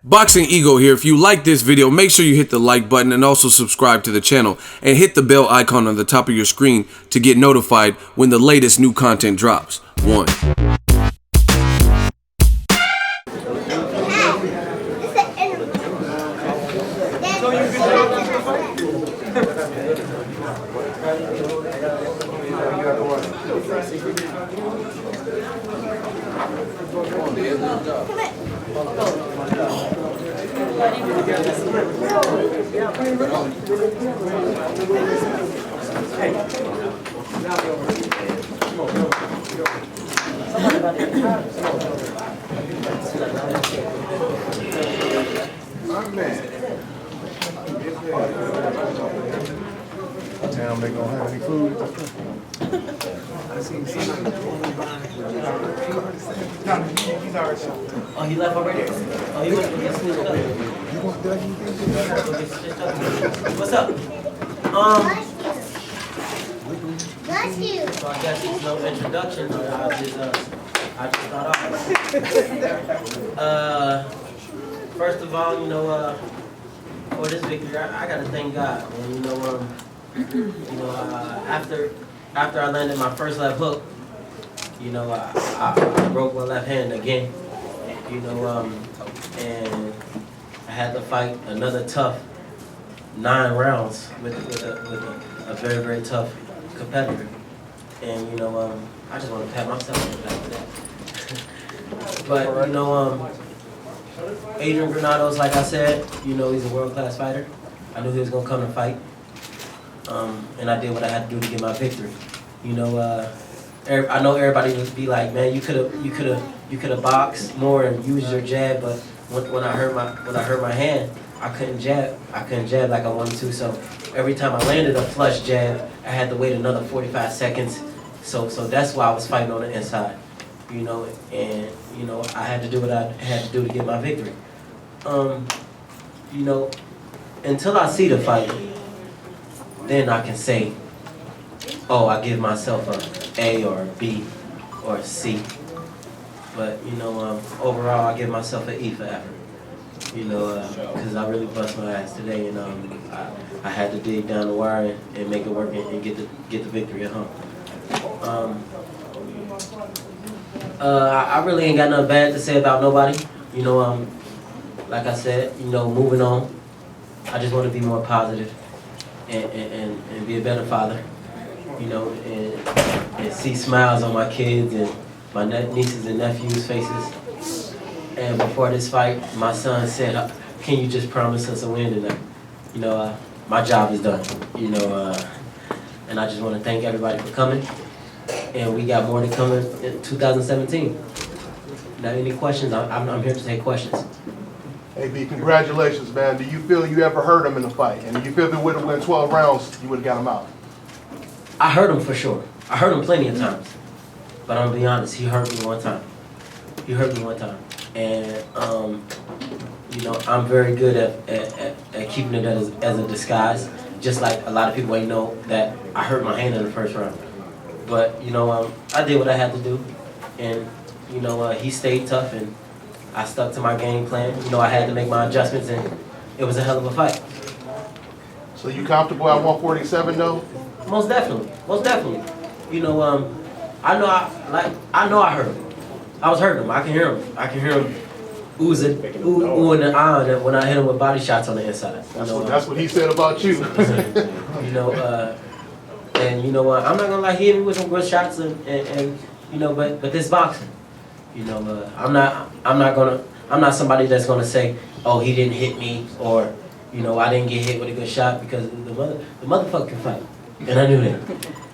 Boxing Ego here. If you like this video, make sure you hit the like button and also subscribe to the channel and hit the bell icon on the top of your screen to get notified when the latest new content drops. 1. Damn, they gonna have any food? Oh, he left already? Oh, he went to get school. What's up? Bless you. So I guess there's no introduction, but I just start off. First of all, for this victory, I gotta thank God. And after I landed my first left hook, I broke my left hand again. And I had to fight another tough 9 rounds with a very, very tough competitor. And I just want to pat myself on the back for that. But Adrian Granados, like I said, he's a world-class fighter. I knew he was gonna come and fight, and I did what I had to do to get my victory. I know everybody would be like, man, you could have boxed more and used your jab, but when I hurt my hand, I couldn't jab like I wanted to. So every time I landed a flush jab, I had to wait another 45 seconds. So that's why I was fighting on the inside, and I had to do what I had to do to get my victory. Until I see the fight, then I can say, oh, I give myself a or a B or a C. But overall, I give myself an E for effort. Because I really bust my ass today, and I had to dig down the wire and make it work and get the victory at home. I really ain't got nothing bad to say about nobody. Like I said, moving on. I just want to be more positive and be a better father. And see smiles on my kids and my nieces and nephews' faces. And before this fight, my son said, "Can you just promise us a win tonight?" My job is done. And I just want to thank everybody for coming. And we got more to come in 2017. Now, any questions? I'm here to take questions. Hey, B, congratulations, man. Do you feel you ever hurt him in the fight? And do you feel if it would have went 12 rounds, you would have got him out? I hurt him for sure. I hurt him plenty of times. But I'm gonna be honest, he hurt me one time. And I'm very good at keeping it as a disguise. Just like a lot of people ain't know that I hurt my hand in the first round. But I did what I had to do, and he stayed tough, and I stuck to my game plan. I had to make my adjustments, and it was a hell of a fight. So you comfortable at 147 though? Most definitely. I know I hurt him. I was hurting him. I can hear him ooh in the eye when I hit him with body shots on the inside. That's what he said about you. And I'm not gonna lie, he hit me with some good shots, and but this boxing, I'm not somebody that's gonna say, oh, he didn't hit me, or I didn't get hit with a good shot, because the motherfucker can fight, and I knew that.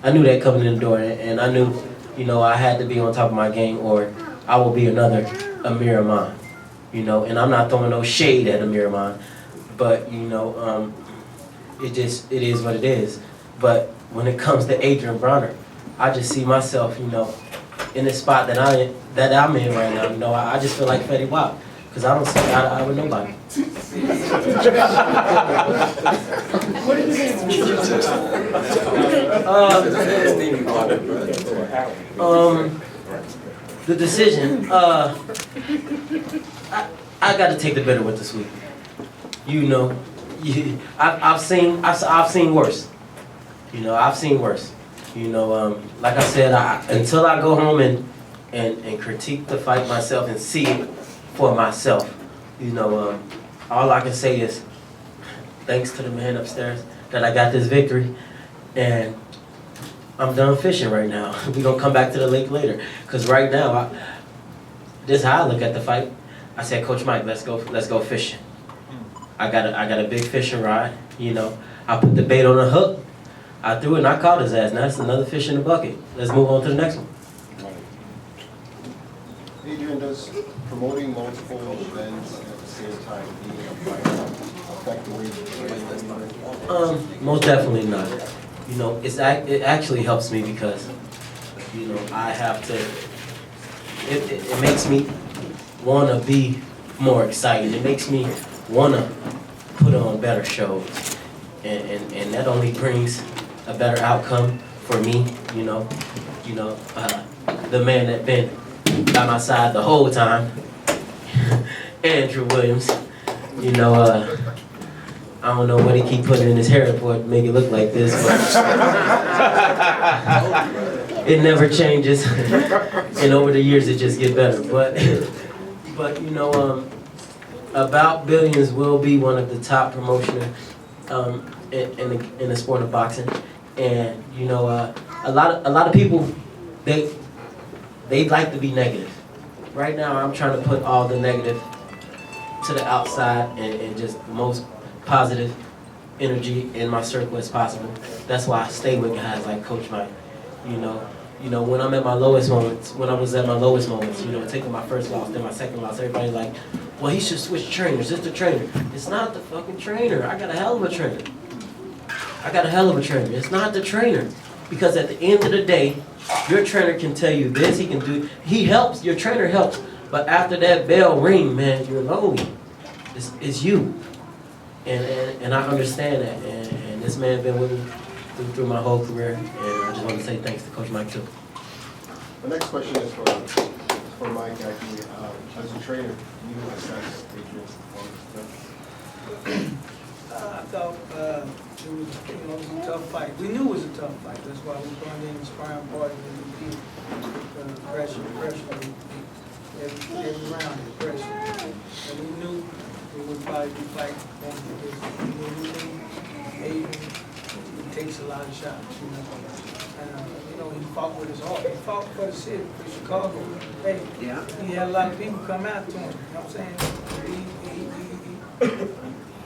I knew that coming in the door, and I knew I had to be on top of my game, or I will be another Amir Ahman. And I'm not throwing no shade at Amir Ahman, but it is what it is. But when it comes to Adrien Broner, I just see myself, in the spot that I'm in right now. I just feel like Fetty Wap, because I don't see eye to eye with nobody. The decision. I got to take the bitter with the sweet. You know, I've seen worse. You know, I've seen worse. You know, like I said, until I go home and critique the fight myself and see it for myself, you know, all I can say is thanks to the man upstairs that I got this victory, and I'm done fishing right now. We're gonna come back to the lake later, cause right now, this is how I look at the fight. I said, Coach Mike, let's go fishing. I got a big fishing rod. You know, I put the bait on the hook. I threw it and I caught his ass. Now that's another fish in the bucket. Let's move on to the next one. Adrian, does promoting multiple events at the same time being a fighter affect the way you play? Most definitely not. You know, it actually helps me because, you know, I have to. It makes me want to be more excited. It makes me want to put on better shows, and that only brings a better outcome for me. You know, the man that been by my side the whole time, Andrew Williams. You know, I don't know what he keep putting in his hair report to make it look like this, but it never changes. And over the years, it just get better. But you know, About Billions will be one of the top promotions in the sport of boxing. And you know, a lot of people they like to be negative. Right now, I'm trying to put all the negative to the outside and just the most positive energy in my circle as possible. That's why I stay with guys like Coach Mike. You know, when I'm at my lowest moments, when I was at my lowest moments, you know, taking my first loss, then my second loss, everybody's like, well, he should switch trainers. It's the trainer. It's not the fucking trainer. I got a hell of a trainer. It's not the trainer. Because at the end of the day, your trainer can tell you this, he helps, your trainer helps. But after that bell ring, man, you're lonely. It's you. And I understand that. And this man been with me through my whole career. And I just want to say thanks to Coach Mike, too. The next question is for Mike, actually. As a trainer, you assess Adrian's performance? I thought it was a tough fight. We knew it was a tough fight. That's why we brought in the sparring partner and we did pressure. Every round is pressure. And we knew it would probably be fight because we knew Adrian, he takes a lot of shots, you know. And you know, he fought with his heart. He fought for the city, for Chicago. Hey, he had a lot of people come out to him. You know what I'm saying?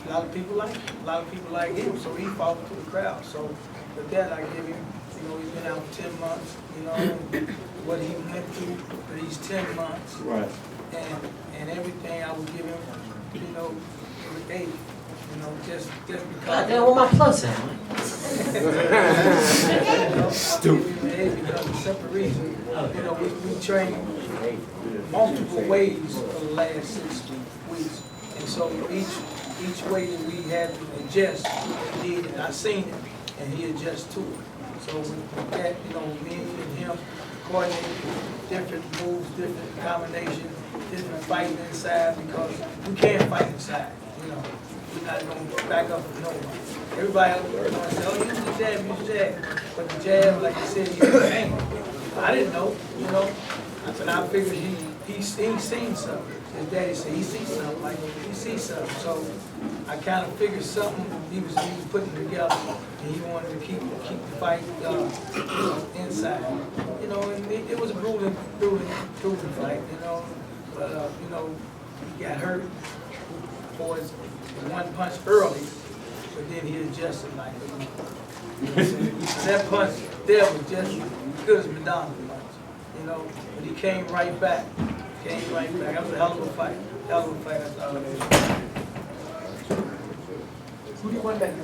A lot of people like him. A lot of people like him, so he fought to the crowd. So with that, I give him, you know, he's been out for 10 months, you know, and what he went through for these 10 months. Right. And everything I would give him, you know, with 8. You know, just because. Goddamn, where my plus at, man? Stupid. Because of a simple reason. You know, we train multiple ways for the last 6 weeks. And so each way that we had to adjust, he did, and I seen it, and he adjusted to it. So with that, you know, me and him coordinated different moves, different combinations, different fighting inside, because we can't fight inside, you know. We're not going to back up with no one. Everybody else is going to say, oh, use the jab. But the jab, like you said, he was angry. I didn't know, you know. But I figured he's seen something. His daddy said he sees something, like he sees something. So I kind of figured something he was putting together, and he wanted to keep the fight inside. You know, and it was a grueling fight, you know. But you know, he got hurt for his one punch early, but then he adjusted like that punch there was just as good as McDonald's punch, you know. But he came right back. That was a hell of a fight. That's all it is. Who do you want back there?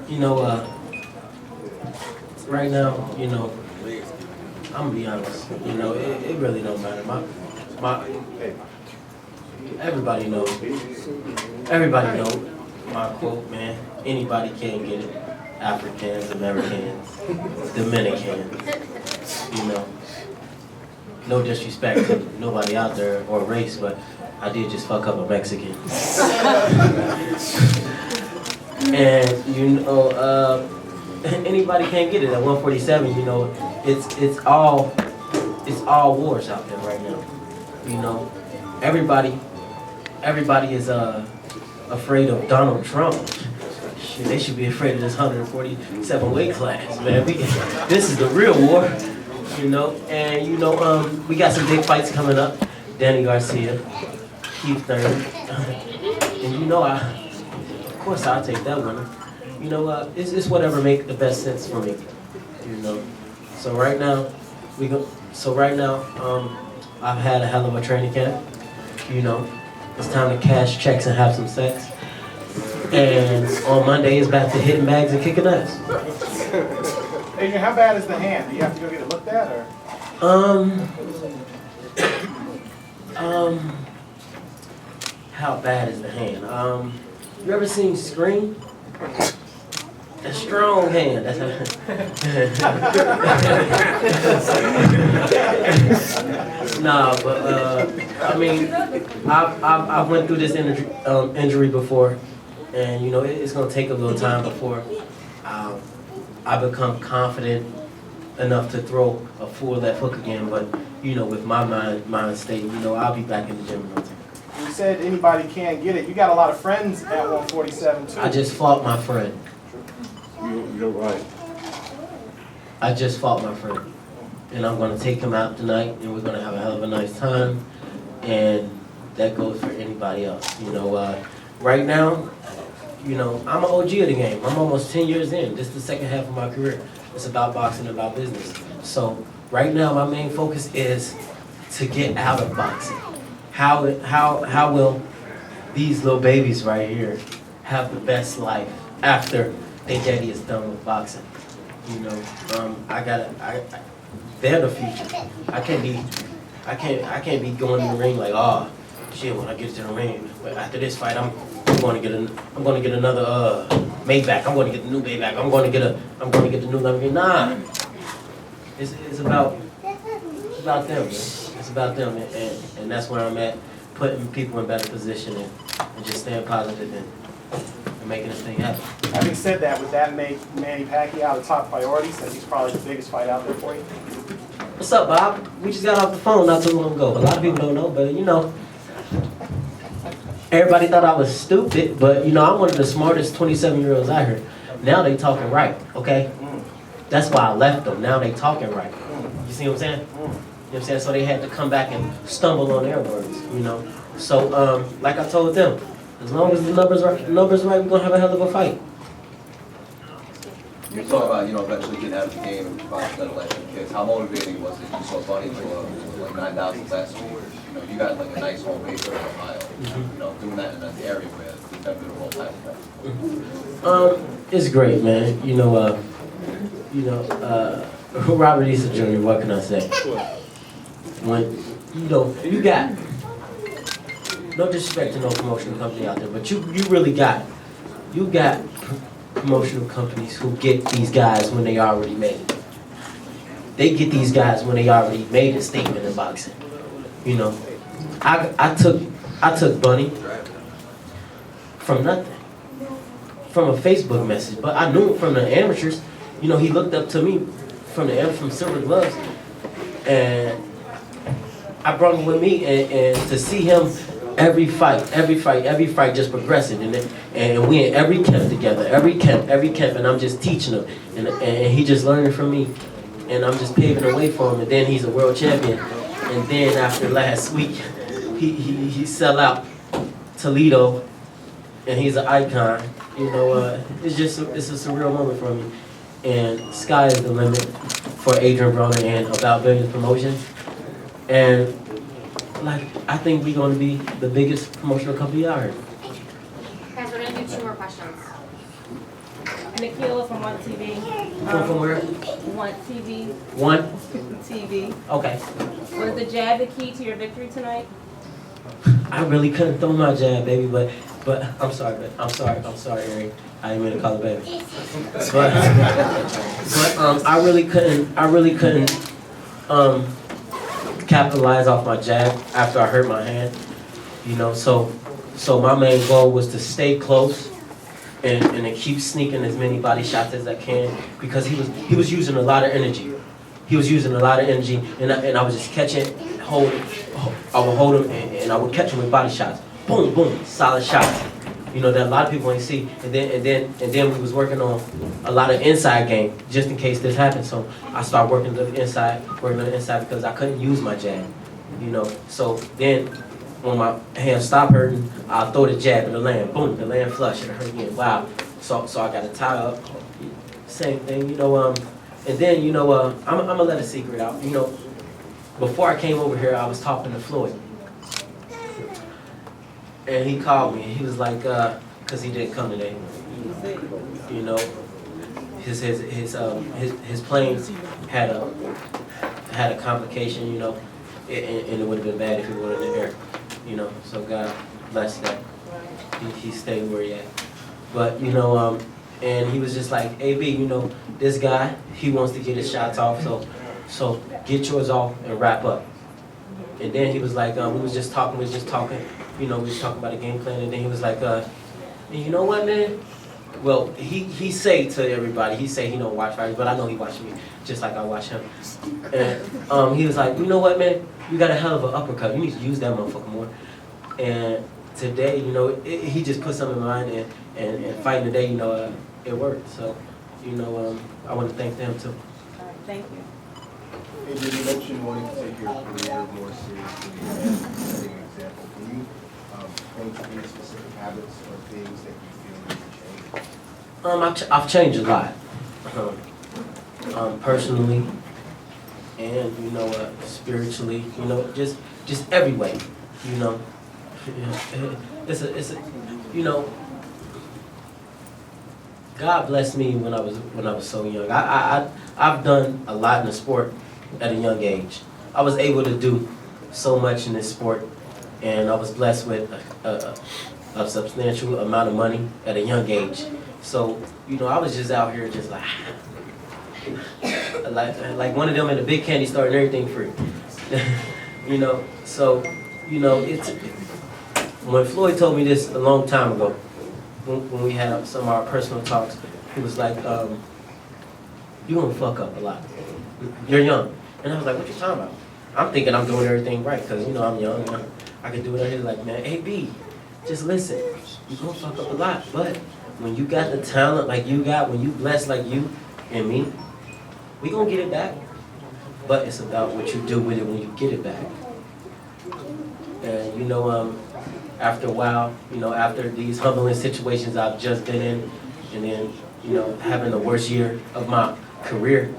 You know, right now, you know, I'm gonna be honest. You know, it really don't matter. Everybody knows my quote, man. Anybody can get it. Africans, Americans, Dominicans, you know. no disrespect to nobody out there or race, but I did just fuck up a Mexican. And you know, anybody can't get it at 147. You know, it's all wars out there right now. You know, everybody is afraid of Donald Trump. Shit, they should be afraid of this 147 weight class, man. This is the real war, you know. And you know, we got some big fights coming up. Danny Garcia, Keith Thurman, and you know, of course I'll take that one. You know, it's whatever make the best sense for me, you know. So right now, I've had a hell of a training camp. You know, it's time to cash checks and have some sex. And on Monday, it's back to hitting bags and kicking ass. Adrian, how bad is the hand? Do you have to go get it looked at, or? How bad is the hand? You ever seen Scream? A strong hand. That's Nah, but I mean, I went through this injury before, and you know it's gonna take a little time before I become confident enough to throw a full left hook again. But you know, with my mind state, you know, I'll be back in the gym in no time. You said anybody can get it. You got a lot of friends at 147 too. I just fought my friend. You're right. I just fought my friend, and I'm gonna take him out tonight, and we're gonna have a hell of a nice time, and that goes for anybody else. You know, right now, you know, I'm an OG of the game. I'm almost 10 years in. This is the second half of my career. It's about boxing, about business. So right now, my main focus is to get out of boxing. How will these little babies right here have the best life after their daddy is done with boxing? You know, they're the future. I can't be going in the ring like, oh, shit, when I get to the ring. But after this fight, I'm going to get another Maybach. I'm going to get the new Maybach. I'm going to get the new Lamborghini. Nah, it's about them, man. It's about them, and that's where I'm at, putting people in better position and just staying positive and making this thing happen. Having said that, would that make Manny Pacquiao the top priority, since he's probably the biggest fight out there for you? What's up, Bob? We just got off the phone not too long ago. A lot of people don't know, but you know, everybody thought I was stupid, but you know, I'm one of the smartest 27-year-olds out here. Now they talking right, okay? That's why I left them. Now they talking right. You see what I'm saying? You know what I'm saying? So they had to come back and stumble on their words, you know? So, like I told them, as long as the numbers right, we're gonna have a hell of a fight. You're talking about, you know, eventually getting out of the game and about like kids. How motivating was it? You saw Bunny for like 9,000 last week. You know, you got like a nice home base in Ohio. You know, doing that in an area where you've never been a whole time. It's great, man. You know, Robert Easter Jr., what can I say? When, you know, you got, no disrespect to no promotional company out there, but you really got, promotional companies who get these guys when they already made it. They get these guys when they already made a statement in boxing. You know, I took Bunny from nothing, from a Facebook message, but I knew him from the amateurs. You know, he looked up to me from Silver Gloves, and I brought him with me, and to see him every fight, just progressing, and we in every camp together, every camp, and I'm just teaching him, and he just learning from me, and I'm just paving the way for him, and then he's a world champion, and then after last week, he sell out Toledo, and he's an icon. You know, it's a surreal moment for me, and sky is the limit for Adrien Broner and About Billions Promotions, and like, I think we're going to be the biggest promotional company out here. Guys, we're going to do 2 more questions. Nikhil from One TV. From where? One TV. One? TV. Okay. Was the jab the key to your victory tonight? I really couldn't throw my jab, baby, but I'm sorry, Ari. I didn't mean to call it baby. But I really couldn't capitalize off my jab after I hurt my hand. You know, so my main goal was to stay close and to keep sneaking as many body shots as I can, because he was using a lot of energy. He was using a lot of energy, and I was just catching, holding. I would hold him and I would catch him with body shots. Boom, boom, solid shots. You know, that a lot of people ain't see. And then we was working on a lot of inside game just in case this happened. So I started working on the inside because I couldn't use my jab. You know, so then when my hand stopped hurting, I'll throw the jab and the land. Boom, the land flush and it hurt again. Wow. So I got to tie up. Same thing, you know. And then, you know, I'm gonna let a secret out. You know, before I came over here, I was talking to Floyd. And he called me, and he was like, cause he didn't come today. You know, his plane had a complication, you know, and it would have been bad if he were in the air, you know. So God bless that. He stayed where he at. But you know, and he was just like, AB, you know, this guy, he wants to get his shots off, so get yours off and wrap up. And then he was like, we was just talking, you know, we was talking about a game plan, and then he was like, you know what, man? Well, he say to everybody, he say he don't watch fighters, but I know he watch me, just like I watch him. And he was like, you know what, man? You got a hell of an uppercut. You need to use that motherfucker more. And today, you know, he just put something in mind, and fighting today, you know, it worked. So, you know, I want to thank them too. All right, thank you. Adrian, you mentioned wanting to take your career more seriously and setting an example. Can you point to any specific habits or things that you feel need to change? I've changed a lot, personally, and you know, spiritually. You know, just every way. You know, it's a you know. God blessed me when I was so young. I've done a lot in the sport at a young age. I was able to do so much in this sport, and I was blessed with a substantial amount of money at a young age. So, you know, I was just out here just like one of them in a big candy store and everything free. You know, so, you know, when Floyd told me this a long time ago, when we had some of our personal talks, he was like, you're gonna fuck up a lot. You're young. And I was like, what you talking about? I'm thinking I'm doing everything right, because, you know, I'm young and I can do whatever. He's like, man, hey, B, just listen. You're gonna fuck up a lot, but when you got the talent like you got, when you blessed like you and me, we gonna get it back. But it's about what you do with it when you get it back. And, you know, after a while, you know, after these humbling situations I've just been in, and then, you know, having the worst year of my career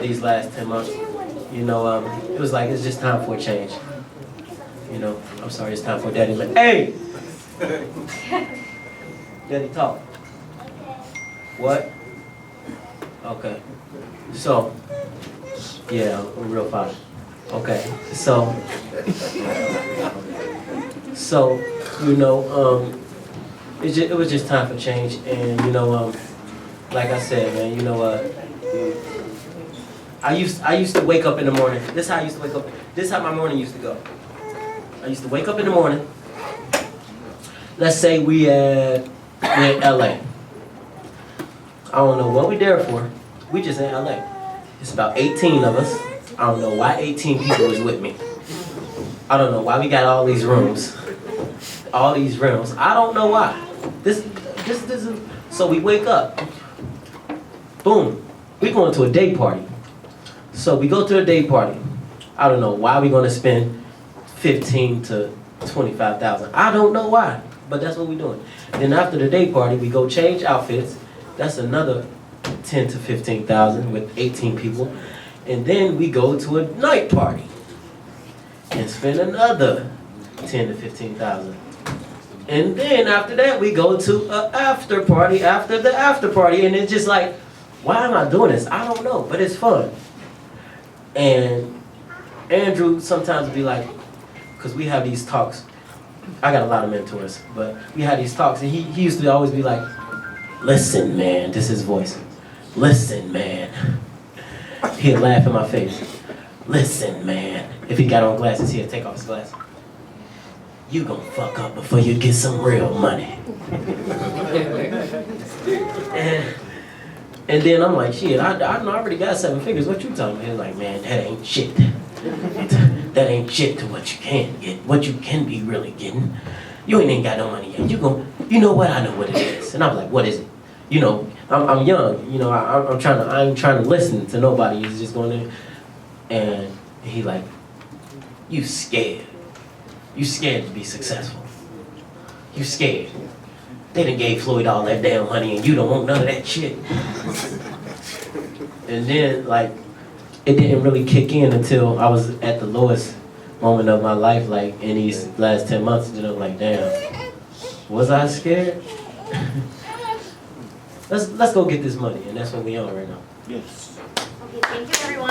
these last 10 months, you know, it was like, it's just time for a change. You know, I'm sorry, it's time for Daddy. But hey! Daddy, talk. What? Okay. So, yeah, I'm real father. Okay, so, you know, it was just time for change, and you know, like I said, man, you know, I used to wake up in the morning. This is how I used to wake up. This is how my morning used to go. I used to wake up in the morning. Let's say we're in LA. I don't know what we there for. We just in LA. It's about 18 of us. I don't know why 18 people is with me. I don't know why we got all these rooms. All these rooms. I don't know why. This is, so we wake up. Boom. We going to a day party. So we go to a day party. I don't know why we gonna spend $15,000 to $25,000. I don't know why, but that's what we doing. Then after the day party, we go change outfits. That's another $10,000 to $15,000 with 18 people. And then we go to a night party and spend another $10,000 to $15,000. And then after that, we go to an after party after the after party. And it's just like, why am I doing this? I don't know, but it's fun. And Andrew sometimes be like, because we have these talks. I got a lot of mentors, but we had these talks. And he used to always be like, listen, man. This is his voice. Listen, man. He'd laugh in my face. listen, man. If he got on glasses, he'll take off his glasses. You gonna fuck up before you get some real money. And then I'm like, shit, I already got 7 figures. What you talking about? He's like, man, that ain't shit. That ain't shit to what you can get. What you can be really getting. You ain't even got no money yet. You know what? I know what it is. And I'm like, what is it? You know, I'm young. You know, I ain't trying to listen to nobody. He's just going in. And he like, you scared. You scared to be successful. You scared. They done gave Floyd all that damn money and you don't want none of that shit. And then, like, it didn't really kick in until I was at the lowest moment of my life, like, in these last 10 months. And I'm like, damn, was I scared? Let's go get this money. And that's what we on right now. Yes. Okay, thank you, everyone.